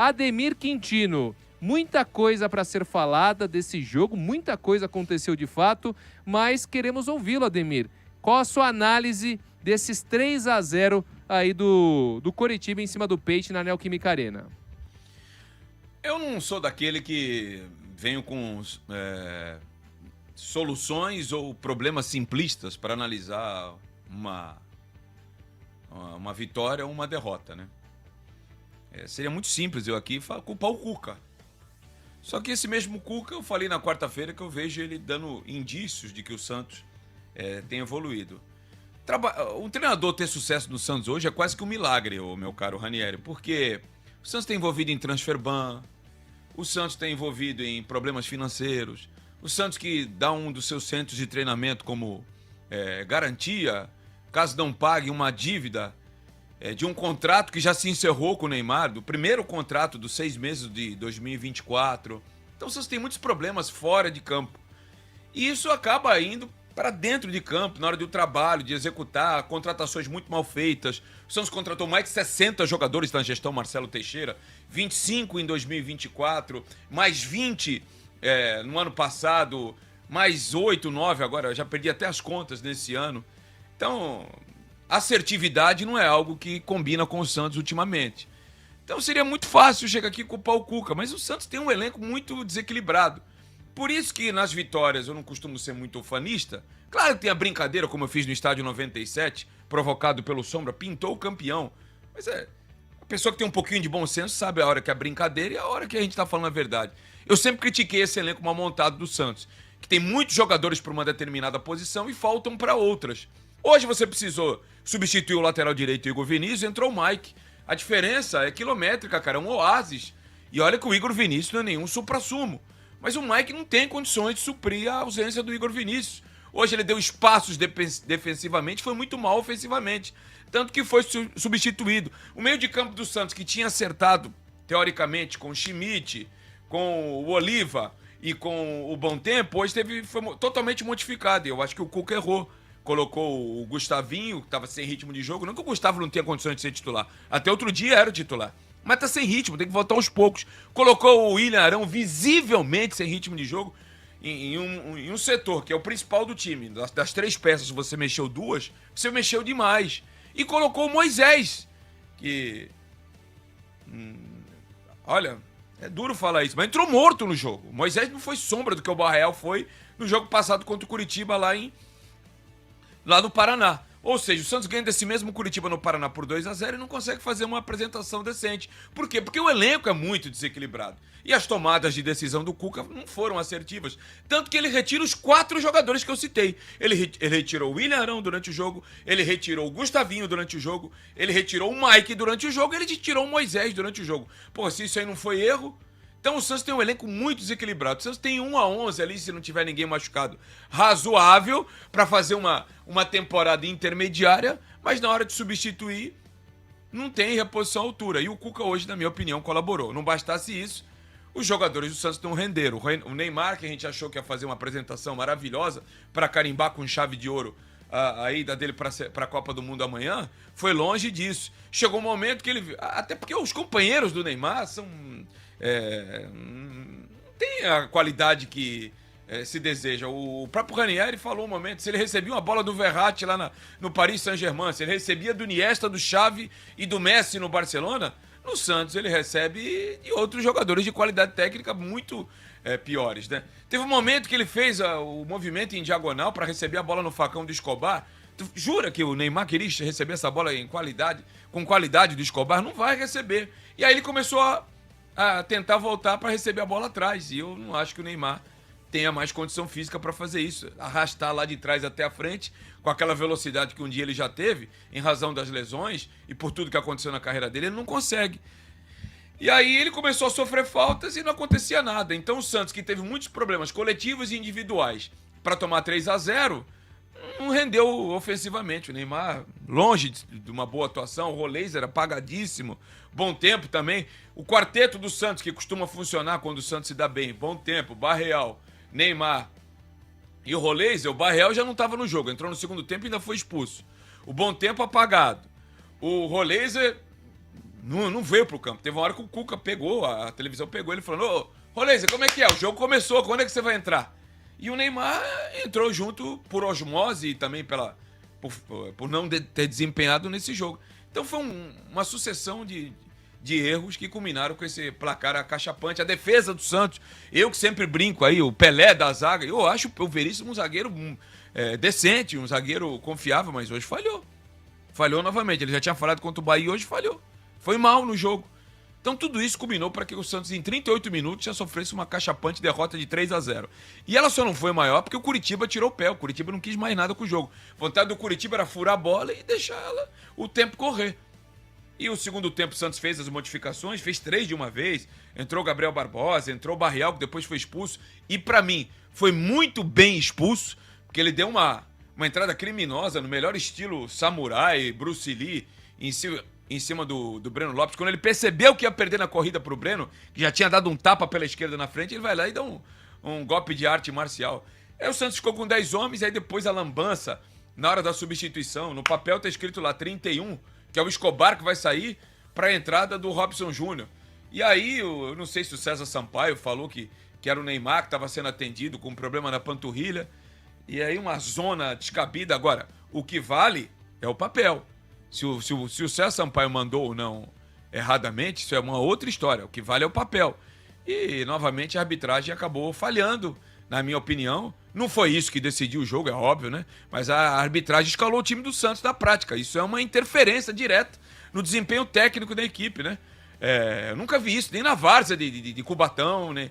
Ademir Quintino, muita coisa para ser falada desse jogo, muita coisa aconteceu de fato, mas queremos ouvi-lo, Ademir. Qual a sua análise desses 3-0 aí do Coritiba em cima do Peixe na Neoquímica Arena? Eu não sou daquele que venho com soluções ou problemas simplistas para analisar uma vitória ou uma derrota, né? Seria muito simples eu aqui culpar o Cuca. Só que esse mesmo Cuca, eu falei na quarta-feira que eu vejo ele dando indícios de que o Santos tem evoluído. Um treinador ter sucesso no Santos hoje é quase que um milagre, meu caro Ranieri, porque o Santos está envolvido em transfer ban, o Santos está envolvido em problemas financeiros, o Santos que dá um dos seus centros de treinamento como garantia, caso não pague uma dívida de um contrato que já se encerrou com o Neymar, do primeiro contrato dos 6 meses de 2024. Então o Santos tem muitos problemas fora de campo. E isso acaba indo para dentro de campo, na hora do trabalho, de executar contratações muito mal feitas. O Santos contratou mais de 60 jogadores na gestão Marcelo Teixeira, 25 em 2024, mais 20 no ano passado, mais 8, 9 agora, eu já perdi até as contas nesse ano. Então, assertividade não é algo que combina com o Santos ultimamente. Então seria muito fácil chegar aqui e culpar o Cuca, mas o Santos tem um elenco muito desequilibrado. Por isso que nas vitórias eu não costumo ser muito ufanista. Claro que tem a brincadeira, como eu fiz no estádio 97, provocado pelo Sombra, pintou o campeão. Mas a pessoa que tem um pouquinho de bom senso sabe a hora que é brincadeira e a hora que a gente tá falando a verdade. Eu sempre critiquei esse elenco mal montado do Santos, que tem muitos jogadores para uma determinada posição e faltam para outras. Hoje você precisou substituir o lateral direito Igor Vinícius, entrou o Mike. A diferença é quilométrica, cara, é um oásis. E olha que o Igor Vinícius não é nenhum supra-sumo. Mas o Mike não tem condições de suprir a ausência do Igor Vinícius. Hoje ele deu espaços defensivamente, foi muito mal ofensivamente. Tanto que foi substituído. O meio de campo do Santos, que tinha acertado, teoricamente, com o Schmidt, com o Oliva e com o Bom Tempo, hoje foi totalmente modificado. E eu acho que o Cuca errou. Colocou o Gustavinho, que estava sem ritmo de jogo. Não que o Gustavo não tenha condições de ser titular. Até outro dia era o titular. Mas tá sem ritmo, tem que voltar aos poucos. Colocou o William Arão visivelmente sem ritmo de jogo em um setor, que é o principal do time. Das 3 peças, você mexeu 2, você mexeu demais. E colocou o Moisés, que... olha, é duro falar isso, mas entrou morto no jogo. O Moisés não foi sombra do que o Barreal foi no jogo passado contra o Curitiba lá no Paraná. Ou seja, o Santos ganha desse mesmo Curitiba no Paraná por 2-0 e não consegue fazer uma apresentação decente. Por quê? Porque o elenco é muito desequilibrado. E as tomadas de decisão do Cuca não foram assertivas. Tanto que ele retira os 4 jogadores que eu citei. Ele retirou o William Arão durante o jogo, ele retirou o Gustavinho durante o jogo, ele retirou o Mike durante o jogo, ele tirou o Moisés durante o jogo. Pô, se isso aí não foi erro... Então o Santos tem um elenco muito desequilibrado. O Santos tem 1-11 ali, se não tiver ninguém machucado, razoável para fazer uma temporada intermediária, mas na hora de substituir, não tem reposição à altura. E o Cuca hoje, na minha opinião, colaborou. Não bastasse isso, os jogadores do Santos não renderam. O Neymar, que a gente achou que ia fazer uma apresentação maravilhosa para carimbar com chave de ouro a ida dele para a Copa do Mundo amanhã, foi longe disso. Chegou um momento que ele... Até porque os companheiros do Neymar são... não tem a qualidade que se deseja. O próprio Ranieri falou um momento, se ele recebia uma bola do Verratti lá no Paris Saint-Germain, se ele recebia do Iniesta, do Xavi e do Messi no Barcelona, no Santos ele recebe de outros jogadores de qualidade técnica muito piores, né? Teve um momento que ele fez o movimento em diagonal para receber a bola no facão do Escobar. Tu jura que o Neymar queria receber essa bola com qualidade do Escobar? Não vai receber. E aí ele começou a tentar voltar para receber a bola atrás. E eu não acho que o Neymar tenha mais condição física para fazer isso. Arrastar lá de trás até a frente, com aquela velocidade que um dia ele já teve, em razão das lesões e por tudo que aconteceu na carreira dele, ele não consegue. E aí ele começou a sofrer faltas e não acontecia nada. Então o Santos, que teve muitos problemas coletivos e individuais para tomar 3-0, não rendeu ofensivamente. O Neymar, longe de uma boa atuação, o Rolês era apagadíssimo. Bom Tempo também. O quarteto do Santos, que costuma funcionar quando o Santos se dá bem. Bom Tempo, Barreal, Neymar e o Rolês, o Barreal já não estava no jogo. Entrou no segundo tempo e ainda foi expulso. O Bom Tempo apagado. O Rolês Não veio pro campo. Teve uma hora que o Cuca pegou, a televisão pegou, ele falou: ô, Roleza, como é que é? O jogo começou, quando é que você vai entrar? E o Neymar entrou junto por osmose e também por não ter desempenhado nesse jogo. Então foi uma sucessão de erros que culminaram com esse placar acachapante. A defesa do Santos, eu que sempre brinco aí, o Pelé da zaga, eu acho o Veríssimo um zagueiro decente, um zagueiro confiável, mas hoje falhou. Falhou novamente. Ele já tinha falado contra o Bahia e hoje falhou. Foi mal no jogo. Então tudo isso culminou para que o Santos, em 38 minutos, já sofresse uma cachapante derrota de 3-0. E ela só não foi maior porque o Curitiba tirou o pé. O Curitiba não quis mais nada com o jogo. A vontade do Curitiba era furar a bola e deixar o tempo correr. E o segundo tempo o Santos fez as modificações, fez 3 de uma vez. Entrou o Gabriel Barbosa, entrou o Barrial, que depois foi expulso. E para mim, foi muito bem expulso, porque ele deu uma entrada criminosa no melhor estilo samurai, Bruce Lee, em cima do Breno Lopes. Quando ele percebeu que ia perder na corrida pro Breno, que já tinha dado um tapa pela esquerda na frente, ele vai lá e dá um golpe de arte marcial. Aí o Santos ficou com 10 homens, aí depois a lambança, na hora da substituição, no papel tá escrito lá 31, que é o Escobar que vai sair para a entrada do Robson Júnior. E aí, eu não sei se o César Sampaio falou que era o Neymar que estava sendo atendido com um problema na panturrilha. E aí uma zona descabida. Agora, o que vale é o papel. Se o César Sampaio mandou ou não erradamente, isso é uma outra história. O que vale é o papel. E, novamente, a arbitragem acabou falhando, na minha opinião. Não foi isso que decidiu o jogo, é óbvio, né? Mas a arbitragem escalou o time do Santos na prática. Isso é uma interferência direta no desempenho técnico da equipe, né? Eu nunca vi isso, nem na várzea de Cubatão, né?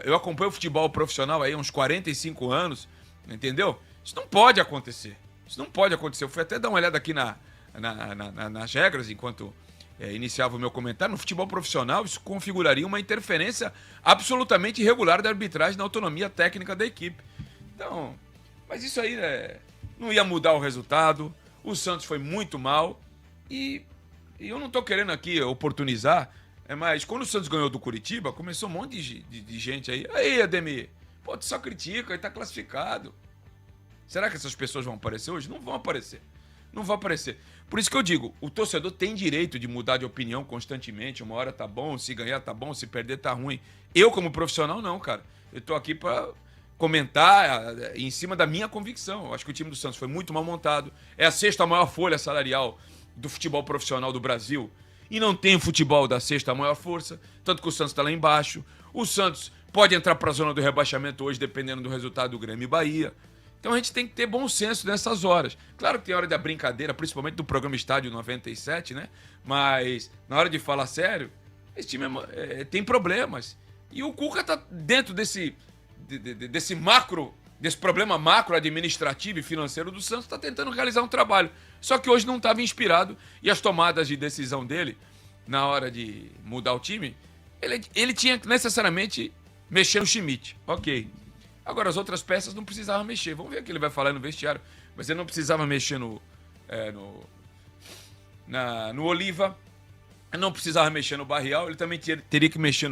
Eu acompanho o futebol profissional aí há uns 45 anos, entendeu? Isso não pode acontecer. Isso não pode acontecer. Eu fui até dar uma olhada aqui nas regras enquanto iniciava o meu comentário. No futebol profissional, isso configuraria uma interferência absolutamente irregular da arbitragem na autonomia técnica da equipe. Então, mas isso aí não ia mudar o resultado. O Santos foi muito mal e eu não estou querendo aqui oportunizar, mas quando o Santos ganhou do Curitiba, começou um monte de gente aí. Aí, Ademir, pô, tu só critica, aí tá classificado. Será que essas pessoas vão aparecer hoje? Não vão aparecer. Não vão aparecer. Por isso que eu digo, o torcedor tem direito de mudar de opinião constantemente. Uma hora tá bom, se ganhar tá bom, se perder tá ruim. Eu, como profissional, não, cara. Eu tô aqui para comentar em cima da minha convicção. Eu acho que o time do Santos foi muito mal montado. É a 6ª maior folha salarial do futebol profissional do Brasil. E não tem futebol da 6ª maior força. Tanto que o Santos tá lá embaixo. O Santos pode entrar para a zona do rebaixamento hoje, dependendo do resultado do Grêmio e Bahia. Então a gente tem que ter bom senso nessas horas. Claro que tem hora da brincadeira, principalmente do programa Estádio 97, né? Mas na hora de falar sério, esse time tem problemas. E o Cuca tá dentro desse problema macro administrativo e financeiro do Santos, tá tentando realizar um trabalho. Só que hoje não estava inspirado e as tomadas de decisão dele, na hora de mudar o time, ele tinha que necessariamente mexer no Schmidt. Ok. Agora, as outras peças não precisavam mexer. Vamos ver o que ele vai falar no vestiário. Mas ele não precisava mexer no Oliva. Ele não precisava mexer no Barrial. Ele também teria que mexer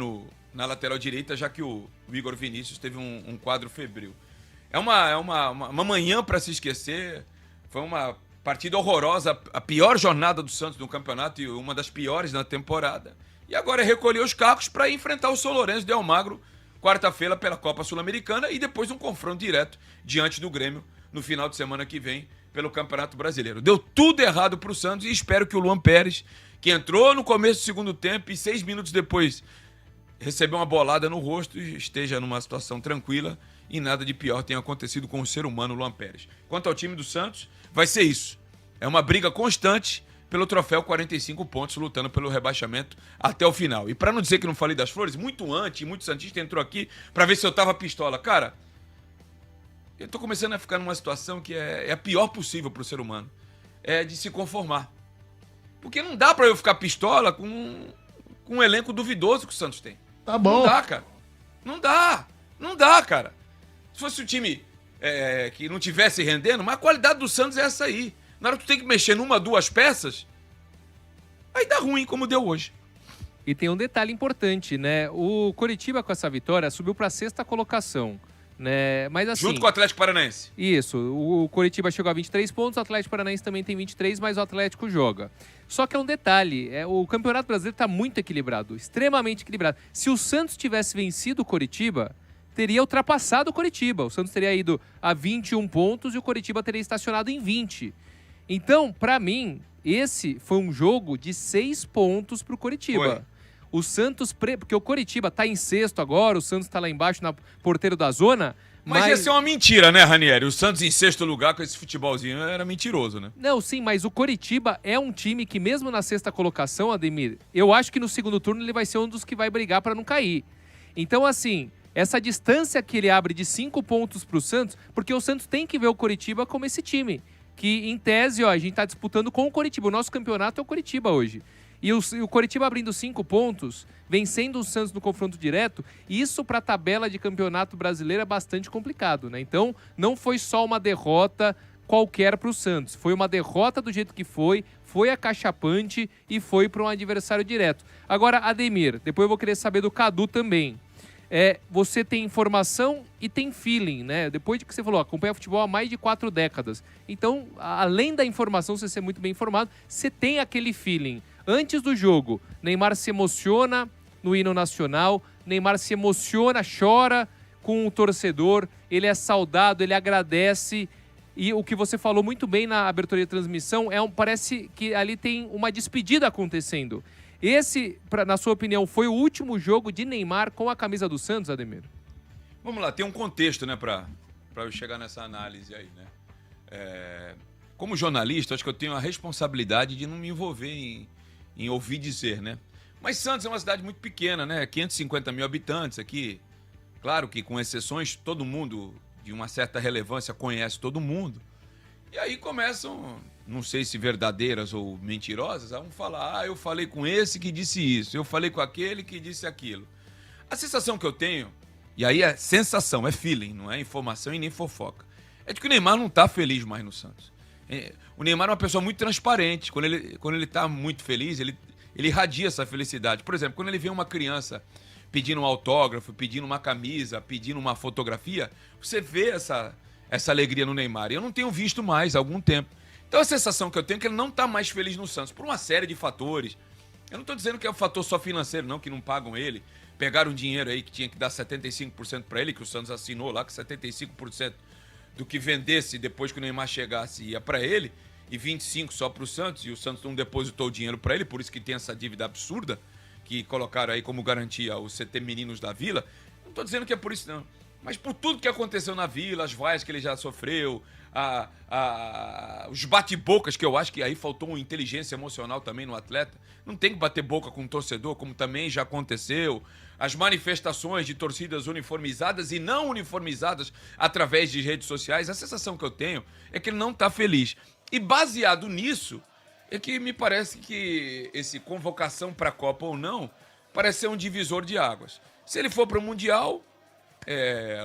na lateral direita, já que o Igor Vinícius teve um quadro febril. É uma manhã para se esquecer. Foi uma partida horrorosa. A pior jornada do Santos no campeonato e uma das piores na temporada. E agora é recolher os cacos para enfrentar o São Lourenço de Almagro quarta-feira pela Copa Sul-Americana e depois um confronto direto diante do Grêmio no final de semana que vem pelo Campeonato Brasileiro. Deu tudo errado para o Santos e espero que o Luan Pérez, que entrou no começo do segundo tempo e 6 minutos depois recebeu uma bolada no rosto, esteja numa situação tranquila e nada de pior tenha acontecido com o ser humano Luan Pérez. Quanto ao time do Santos, vai ser isso. É uma briga constante pelo troféu 45 pontos, lutando pelo rebaixamento até o final. E para não dizer que não falei das flores, muito santista entrou aqui para ver se eu tava pistola. Cara, eu tô começando a ficar numa situação que é a pior possível pro ser humano. É de se conformar. Porque não dá para eu ficar pistola com um elenco duvidoso que o Santos tem. Tá bom. Não dá, cara. Não dá, cara. Se fosse um time que não tivesse rendendo, mas a qualidade do Santos é essa aí. Na hora que tu tem que mexer numa, 2 peças, aí dá ruim, como deu hoje. E tem um detalhe importante, né? O Coritiba, com essa vitória, subiu para a 6ª colocação. né? Mas assim... Junto com o Atlético Paranaense. Isso, o Coritiba chegou a 23 pontos, o Atlético Paranaense também tem 23, mas o Atlético joga. Só que é um detalhe, o Campeonato Brasileiro está muito equilibrado, extremamente equilibrado. Se o Santos tivesse vencido o Coritiba, teria ultrapassado o Coritiba. O Santos teria ido a 21 pontos e o Coritiba teria estacionado em 20. Então, para mim, esse foi um jogo de 6 pontos para o Coritiba. Foi. O Santos, porque o Coritiba está em sexto agora, o Santos está lá embaixo na porteiro da zona. Mas ia ser uma mentira, né, Ranieri? O Santos em sexto lugar com esse futebolzinho era mentiroso, né? Não, sim, mas o Coritiba é um time que mesmo na sexta colocação, Ademir, eu acho que no segundo turno ele vai ser um dos que vai brigar para não cair. Então, assim, essa distância que ele abre de 5 pontos para o Santos, porque o Santos tem que ver o Coritiba como esse time, que em tese, ó, a gente está disputando com o Coritiba. O nosso campeonato é o Coritiba hoje. E o Coritiba abrindo 5 pontos, vencendo o Santos no confronto direto, isso para a tabela de campeonato brasileiro é bastante complicado, né? Então, não foi só uma derrota qualquer para o Santos. Foi uma derrota do jeito que foi acachapante e foi para um adversário direto. Agora, Ademir, depois eu vou querer saber do Cadu também. Você tem informação e tem feeling, né? Depois de que você falou, acompanha futebol há mais de 4 décadas. Então, além da informação, você ser muito bem informado, você tem aquele feeling. Antes do jogo, Neymar se emociona no hino nacional, Neymar se emociona, chora com o torcedor, ele é saudado, ele agradece. E o que você falou muito bem na abertura de transmissão, parece que ali tem uma despedida acontecendo. Esse, na sua opinião, foi o último jogo de Neymar com a camisa do Santos, Ademir? Vamos lá, tem um contexto, né, pra eu chegar nessa análise aí, né? Como jornalista, acho que eu tenho a responsabilidade de não me envolver em ouvir dizer, né? Mas Santos é uma cidade muito pequena, né? 550 mil habitantes aqui. Claro que com exceções, todo mundo de uma certa relevância conhece todo mundo. E aí começam, não sei se verdadeiras ou mentirosas, a falar, eu falei com esse que disse isso, eu falei com aquele que disse aquilo. A sensação que eu tenho, e aí é sensação, é feeling, não é informação e nem fofoca, é de que o Neymar não tá feliz mais no Santos. O Neymar é uma pessoa muito transparente. Quando ele tá muito feliz, ele irradia essa felicidade. Por exemplo, quando ele vê uma criança pedindo um autógrafo, pedindo uma camisa, pedindo uma fotografia, você vê essa alegria no Neymar. E eu não tenho visto mais há algum tempo. Então a sensação que eu tenho é que ele não tá mais feliz no Santos, por uma série de fatores. Eu não tô dizendo que é um fator só financeiro, não, que não pagam ele. Pegaram um dinheiro aí que tinha que dar 75% para ele, que o Santos assinou lá, que 75% do que vendesse depois que o Neymar chegasse ia para ele, e 25% só para o Santos, e o Santos não depositou o dinheiro para ele, por isso que tem essa dívida absurda, que colocaram aí como garantia o CT Meninos da Vila. Não estou dizendo que é por isso, não. Mas por tudo que aconteceu na Vila, as vaias que ele já sofreu, os bate-bocas, que eu acho que aí faltou uma inteligência emocional também no atleta. Não tem que bater boca com o torcedor, como também já aconteceu. As manifestações de torcidas uniformizadas e não uniformizadas através de redes sociais. A sensação que eu tenho é que ele não está feliz. E baseado nisso, é que me parece que esse convocação para a Copa ou não, parece ser um divisor de águas. Se ele for para o Mundial,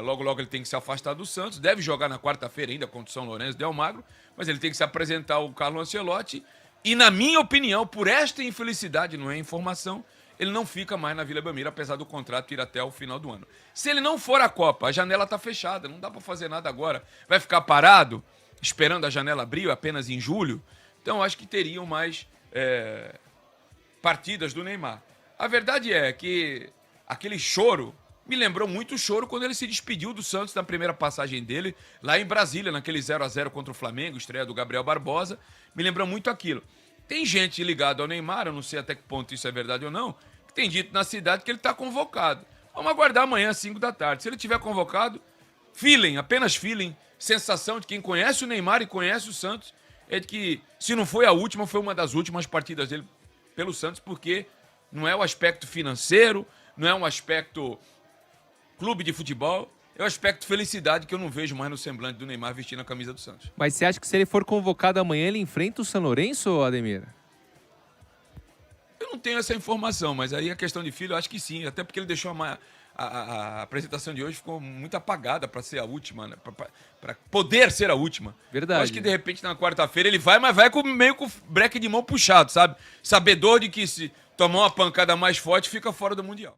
logo logo ele tem que se afastar do Santos, deve jogar na quarta-feira ainda contra o São Lourenço de Almagro, mas ele tem que se apresentar ao Carlo Ancelotti e, na minha opinião, por esta infelicidade, não é informação, ele não fica mais na Vila Belmiro, apesar do contrato ir até o final do ano. Se ele não for à Copa, a janela está fechada, não dá para fazer nada agora, vai ficar parado, esperando a janela abrir apenas em julho. Então, acho que teriam mais partidas do Neymar. A verdade é que aquele choro me lembrou muito o choro quando ele se despediu do Santos na primeira passagem dele, lá em Brasília, naquele 0-0 contra o Flamengo, estreia do Gabriel Barbosa. Me lembrou muito aquilo. Tem gente ligada ao Neymar, eu não sei até que ponto isso é verdade ou não, que tem dito na cidade que ele está convocado. Vamos aguardar amanhã às 5 da tarde. Se ele tiver convocado, feeling, apenas feeling, sensação de quem conhece o Neymar e conhece o Santos, é de que, se não foi a última, foi uma das últimas partidas dele pelo Santos, porque não é o aspecto financeiro, não é um aspecto clube de futebol, é o aspecto felicidade que eu não vejo mais no semblante do Neymar vestindo a camisa do Santos. Mas você acha que se ele for convocado amanhã, ele enfrenta o São Lourenço, Ademir? Eu não tenho essa informação, mas aí a questão de filho, eu acho que sim, até porque ele deixou a apresentação de hoje ficou muito apagada para ser a última, né? Para poder ser a última. Verdade. Eu acho que de repente na quarta-feira ele vai, mas vai meio com o breque de mão puxado, sabe? Sabedor de que se tomar uma pancada mais forte, fica fora do Mundial.